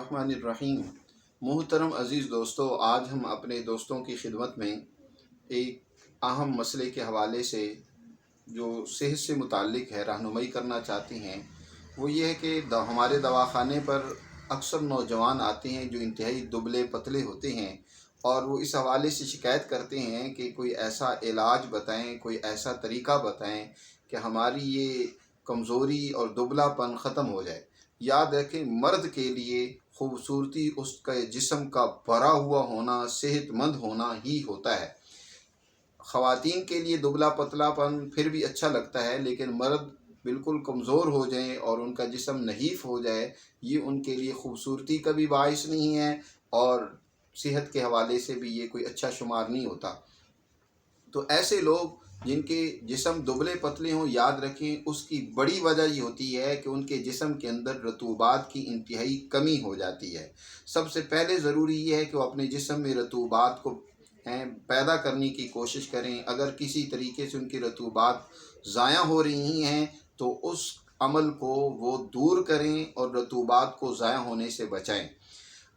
बिस्मिल्लाहिर्रहमानिर्रहीम। मोहतरम अज़ीज़ दोस्तों, आज हम अपने दोस्तों की खिदमत में एक अहम मसले के हवाले से जो सेहत से मुताल्लिक़ है रहनुमाई करना चाहते हैं। वो ये है कि हमारे दवाख़ाने पर अक्सर नौजवान आते हैं जो इंतहाई दुबले पतले होते हैं, और वो इस हवाले से शिकायत करते हैं कि कोई ऐसा इलाज बताएं, कोई ऐसा तरीक़ा बताएं कि हमारी ये कमज़ोरी और दुबलापन ख़त्म हो जाए। याद रखें, मर्द के लिए खूबसूरती उसका जिस्म का भरा हुआ होना, सेहतमंद होना ही होता है। ख़वातीन के लिए दुबला पतलापन फिर भी अच्छा लगता है, लेकिन मर्द बिल्कुल कमज़ोर हो जाएं और उनका जिस्म नहीफ़ हो जाए, ये उनके लिए खूबसूरती का भी बाइस नहीं है और सेहत के हवाले से भी ये कोई अच्छा शुमार नहीं होता। तो ऐसे लोग जिनके जिस्म दुबले पतले हों, याद रखें उसकी बड़ी वजह ये होती है कि उनके जिस्म के अंदर रतूबात की इंतहाई कमी हो जाती है। सबसे पहले ज़रूरी ये है कि वो अपने जिस्म में रतूबात को पैदा करने की कोशिश करें। अगर किसी तरीके से उनकी रतूबात ज़ाया हो रही हैं तो उस अमल को वो दूर करें और रतूबात को ज़ाया होने से बचाएं।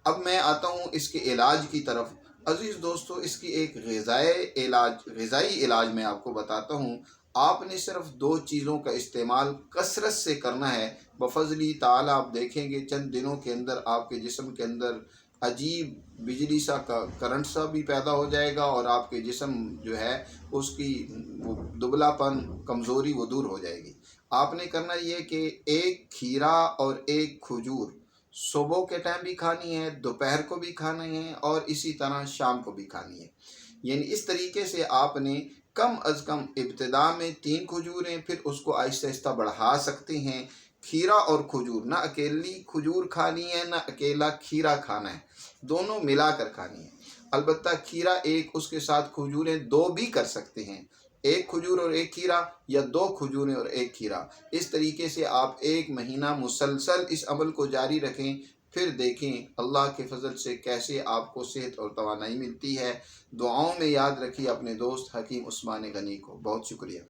अब मैं आता हूँ इसके इलाज की तरफ। अज़ीज़ दोस्तों, इसकी एक ग़िज़ाई इलाज मैं आपको बताता हूँ। आपने सिर्फ दो चीज़ों का इस्तेमाल कसरत से करना है। बफ़ज़्ल-ई ताला आप देखेंगे चंद दिनों के अंदर आपके जिस्म के अंदर अजीब बिजली सा का करंट सा भी पैदा हो जाएगा, और आपके जिस्म जो है उसकी वो दुबलापन, कमज़ोरी वो दूर हो जाएगी। आपने करना ये कि एक खीरा और एक खजूर सुबह के टाइम भी खानी है, दोपहर को भी खाना है, और इसी तरह शाम को भी खानी है। यानी इस तरीके से आपने कम अज़ कम इब्तिदा में 3 खजूरें, फिर उसको आहिस्ता आहिस्ता बढ़ा सकते हैं। खीरा और खजूर, ना अकेली खजूर खानी है ना अकेला खीरा खाना है, दोनों मिलाकर खानी है। अलबत्ता खीरा एक, उसके साथ खजूरें 2 भी कर सकते हैं। एक खजूर और एक खीरा, या 2 खजूरें और एक खीरा। इस तरीके से आप 1 महीना मुसलसल इस अमल को जारी रखें। फिर देखें अल्लाह के फजल से कैसे आपको सेहत और तवानाई मिलती है। दुआओं में याद रखिए अपने दोस्त हकीम उस्मान गनी को। बहुत शुक्रिया।